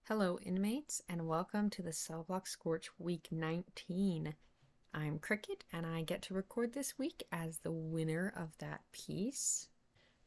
Hello, inmates, and welcome to the Cellblock Scorch Week 19. I'm Cricket, and I get to record this week as the winner of that piece.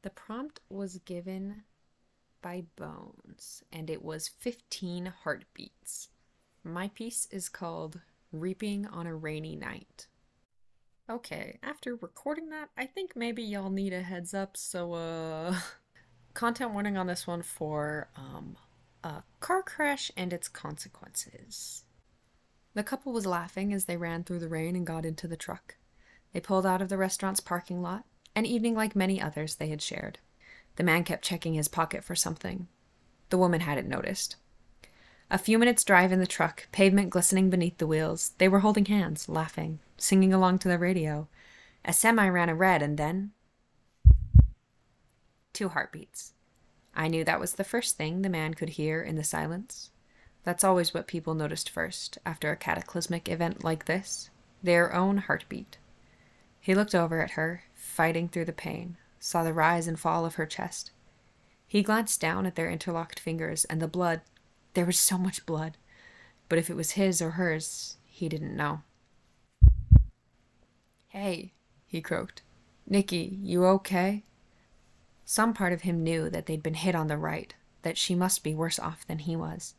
The prompt was given by Bones, and it was 15 heartbeats. My piece is called Reaping on a Rainy Night. Okay, after recording that, I think maybe y'all need a heads up, so, content warning on this one for, a car crash and its consequences. The couple was laughing as they ran through the rain and got into the truck. They pulled out of the restaurant's parking lot, an evening like many others they had shared. The man kept checking his pocket for something. The woman hadn't noticed. A few minutes' drive in the truck, pavement glistening beneath the wheels, they were holding hands, laughing, singing along to the radio. A semi ran a red and then 2 heartbeats. I knew that was the first thing the man could hear in the silence. That's always what people noticed first, after a cataclysmic event like this. Their own heartbeat. He looked over at her, fighting through the pain, saw the rise and fall of her chest. He glanced down at their interlocked fingers and the blood. There was so much blood. But if it was his or hers, he didn't know. "Hey," he croaked. "Nikki, you okay?" Some part of him knew that they'd been hit on the right, that she must be worse off than he was.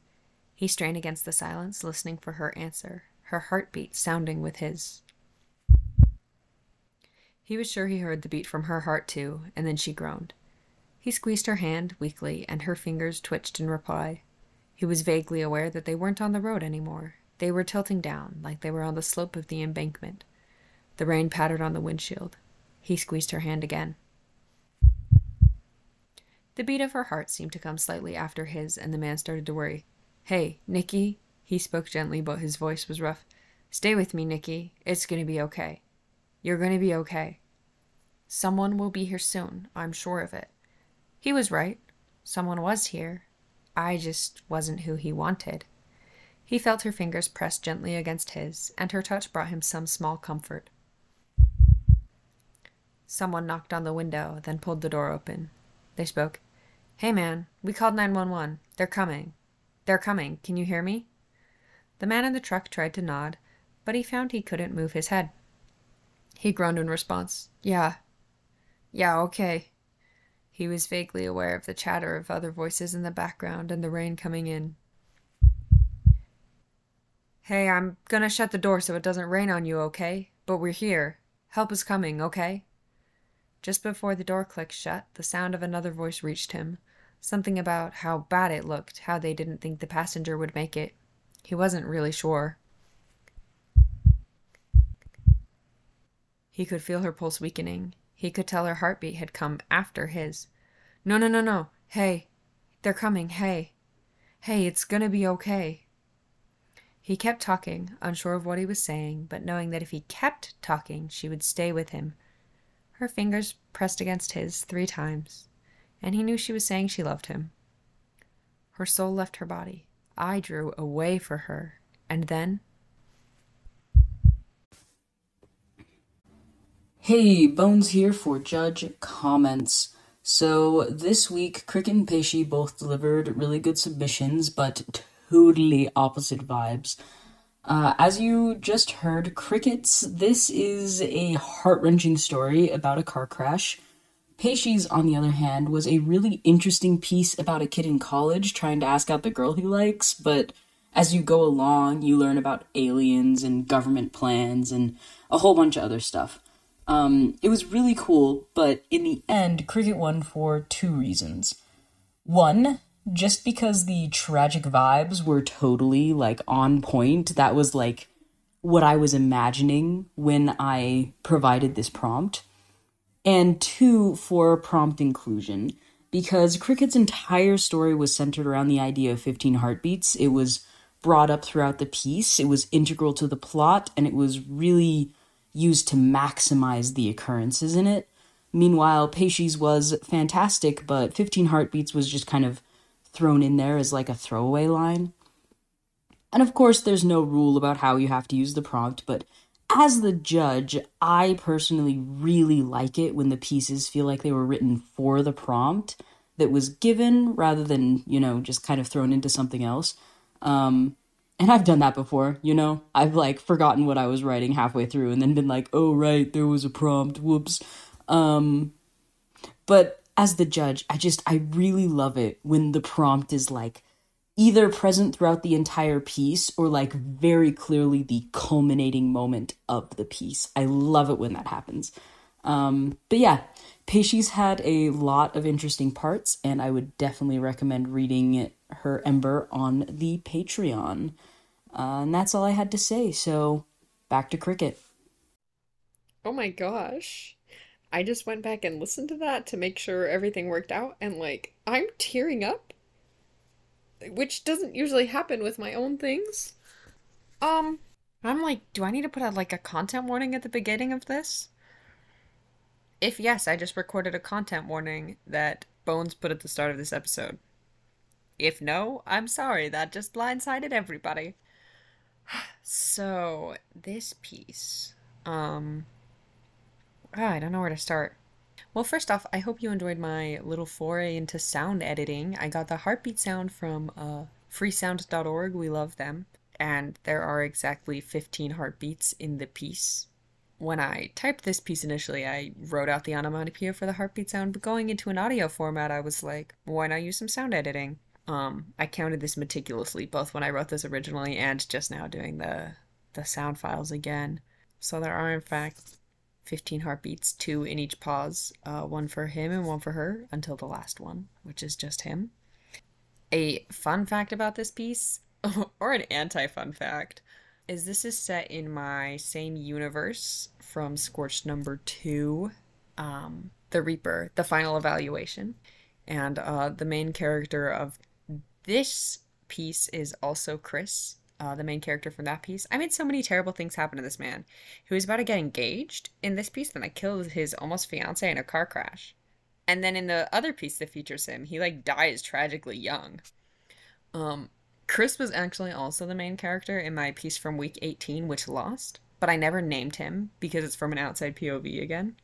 He strained against the silence, listening for her answer, her heartbeat sounding with his. He was sure he heard the beat from her heart too, and then she groaned. He squeezed her hand weakly, and her fingers twitched in reply. He was vaguely aware that they weren't on the road anymore. They were tilting down, like they were on the slope of the embankment. The rain pattered on the windshield. He squeezed her hand again. The beat of her heart seemed to come slightly after his, and the man started to worry. "Hey, Nikki," he spoke gently, but his voice was rough. "Stay with me, Nikki. It's going to be okay. You're going to be okay. Someone will be here soon, I'm sure of it." He was right. Someone was here. I just wasn't who he wanted. He felt her fingers pressed gently against his, and her touch brought him some small comfort. Someone knocked on the window, then pulled the door open. They spoke. "Hey, man, we called 911. They're coming. They're coming. Can you hear me?" The man in the truck tried to nod, but he found he couldn't move his head. He groaned in response. Yeah, okay." He was vaguely aware of the chatter of other voices in the background and the rain coming in. "Hey, I'm gonna shut the door so it doesn't rain on you, okay? But we're here. Help is coming, okay?" Just before the door clicked shut, the sound of another voice reached him. Something about how bad it looked, how they didn't think the passenger would make it. He wasn't really sure. He could feel her pulse weakening. He could tell her heartbeat had come after his. No. Hey, they're coming, hey. Hey, it's gonna be okay." He kept talking, unsure of what he was saying, but knowing that if he kept talking, she would stay with him. Her fingers pressed against his 3 times, and he knew she was saying she loved him. Her soul left her body. I drew away for her, and then... Hey, Bones here for Judge Comments. So this week, Cricket and Peishi both delivered really good submissions, but totally opposite vibes. As you just heard, Cricket's, this is a heart-wrenching story about a car crash. Peishi's, on the other hand, was a really interesting piece about a kid in college trying to ask out the girl he likes, but as you go along, you learn about aliens and government plans and a whole bunch of other stuff. It was really cool, but in the end, Cricket won for 2 reasons. One, just because the tragic vibes were totally, on point. That was, what I was imagining when I provided this prompt. And 2, for prompt inclusion, because Cricket's entire story was centered around the idea of 15 heartbeats. It was brought up throughout the piece, it was integral to the plot, and it was really used to maximize the occurrences in it. Meanwhile, Peishi's was fantastic, but 15 heartbeats was just kind of thrown in there as a throwaway line. And of course, there's no rule about how you have to use the prompt, but as the judge, I personally really like it when the pieces feel like they were written for the prompt, that was given rather than, just kind of thrown into something else. And I've done that before, I've like forgotten what I was writing halfway through and then been like, oh, right, there was a prompt. Whoops. But as the judge, I really love it when the prompt is like either present throughout the entire piece or like very clearly the culminating moment of the piece. I love it when that happens. But yeah, Peishi's had a lot of interesting parts, and I would definitely recommend reading her Ember on the Patreon. And that's all I had to say, so back to Cricket. Oh my gosh. I just went back and listened to that to make sure everything worked out, and like, I'm tearing up, which doesn't usually happen with my own things. Um, I'm like, do I need to put a like a content warning at the beginning of this? If yes, I just recorded a content warning that Bones put at the start of this episode. If no, I'm sorry, that just blindsided everybody. So, this piece, I don't know where to start. Well, first off, I hope you enjoyed my little foray into sound editing. I got the heartbeat sound from freesound.org. We love them. And there are exactly 15 heartbeats in the piece. When I typed this piece initially, I wrote out the onomatopoeia for the heartbeat sound, but going into an audio format, I was like, why not use some sound editing? I counted this meticulously, both when I wrote this originally and just now doing the sound files again. So there are, in fact, 15 heartbeats, 2 in each pause, one for him and one for her, until the last one, which is just him. A fun fact about this piece, or an anti-fun fact, is this is set in my same universe from Scorch number 2, The Reaper, the final evaluation. And the main character of this piece is also Chris, the main character from that piece. I made so many terrible things happen to this man. He was about to get engaged in this piece, then I killed his almost fiance in a car crash. And then in the other piece that features him, he like dies tragically young. Chris was actually also the main character in my piece from week 18, which lost, but I never named him because it's from an outside POV again.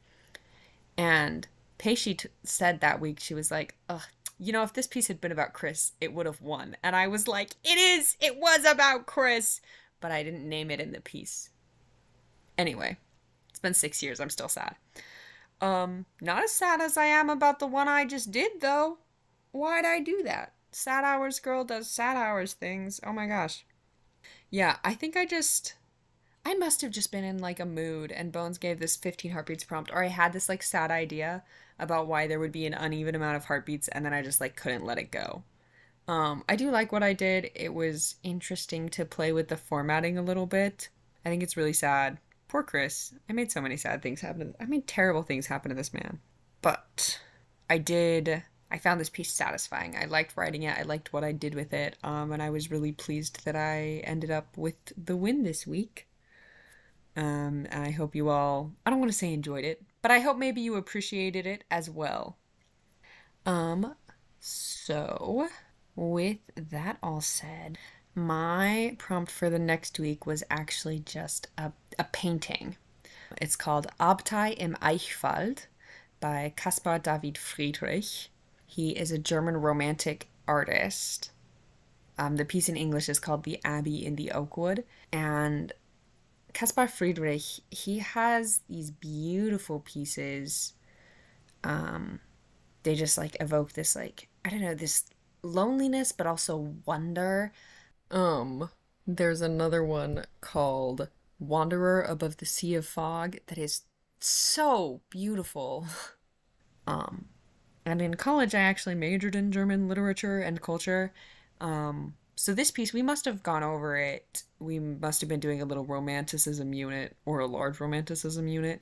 And Peishi said that week, she was like, ugh, if this piece had been about Chris, it would have won. And I was like, it was about Chris, but I didn't name it in the piece. Anyway, it's been 6 years, I'm still sad. Not as sad as I am about the one I just did, though. Why'd I do that? Sad Hours Girl does Sad Hours things. Oh my gosh. Yeah, I think I must have just been in like a mood, and Bones gave this 15 heartbeats prompt, or I had this like sad idea about why there would be an uneven amount of heartbeats, and then I just like couldn't let it go. I do like what I did. It was interesting to play with the formatting a little bit. I think it's really sad. Poor Chris. I made so many sad things happen. I made terrible things happen to this man. But I found this piece satisfying. I liked writing it. I liked what I did with it. And I was really pleased that I ended up with the win this week. And I hope you all, I don't want to say enjoyed it, but I hope maybe you appreciated it as well. So with that all said, my prompt for the next week was actually just a painting. It's called Abtei im Eichwald by Caspar David Friedrich. He is a German romantic artist. The piece in English is called The Abbey in the Oakwood, and Caspar Friedrich, he has these beautiful pieces. They just like evoke this like, I don't know, this loneliness but also wonder. There's another one called Wanderer Above the Sea of Fog that is so beautiful. And in college I actually majored in German literature and culture. So this piece, we must have gone over it. We must have been doing a little romanticism unit or a large romanticism unit,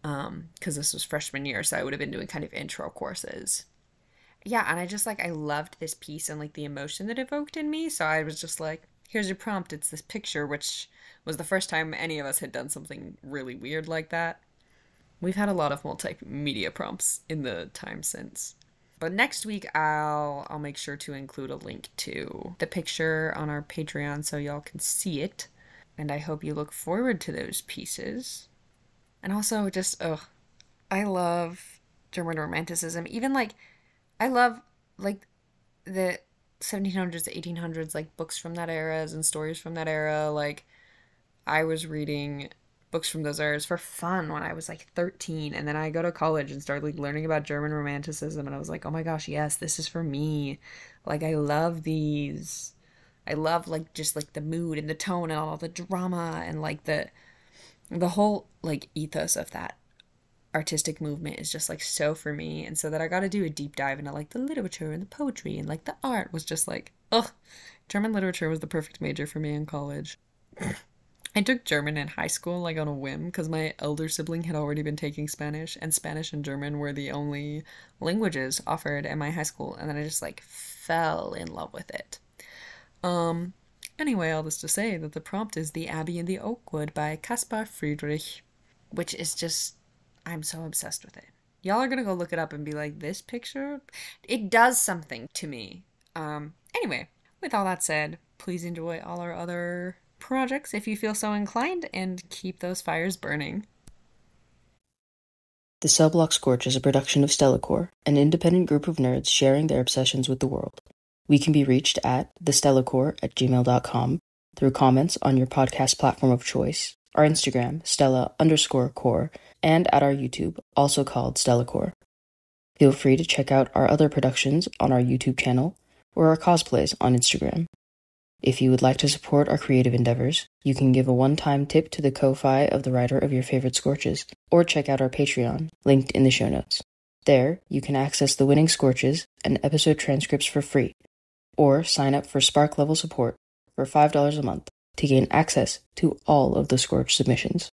because this was freshman year, so I would have been doing kind of intro courses. Yeah, and I loved this piece and like the emotion that evoked in me, so I was just like, here's your prompt. It's this picture, which was the first time any of us had done something really weird like that. We've had a lot of multimedia prompts in the time since. But next week, I'll make sure to include a link to the picture on our Patreon so y'all can see it. And I hope you look forward to those pieces. And also I love German romanticism. Even like, I love like the 1700s, 1800s, like books from that era and stories from that era. Like I was reading books from those eras for fun when I was like 13, and then I go to college and start like learning about German romanticism, and I was like, oh my gosh, yes, this is for me. Like I love these. I love like just like the mood and the tone and all the drama and like the whole like ethos of that artistic movement is just like so for me. And so that I got to do a deep dive into like the literature and the poetry and like the art was just like, ugh, German literature was the perfect major for me in college. I took German in high school like on a whim because my elder sibling had already been taking Spanish, and Spanish and German were the only languages offered at my high school, and then I just like fell in love with it. Um anyway, all this to say that the prompt is The Abbey in the Oakwood by Caspar Friedrich, which is just, I'm so obsessed with it. Y'all are gonna go look it up and be like, this picture, it does something to me. Anyway, with all that said, please enjoy all our other projects if you feel so inclined, and keep those fires burning. The Cellblock Scorch is a production of Stellacore, an independent group of nerds sharing their obsessions with the world. We can be reached at thestellacore@gmail.com, through comments on your podcast platform of choice, our Instagram, Stella_core, and at our YouTube, also called Stellacore. Feel free to check out our other productions on our YouTube channel or our cosplays on Instagram. If you would like to support our creative endeavors, you can give a one-time tip to the Ko-Fi of the writer of your favorite Scorches, or check out our Patreon, linked in the show notes. There, you can access the winning Scorches and episode transcripts for free, or sign up for Spark level support for $5 a month to gain access to all of the Scorch submissions.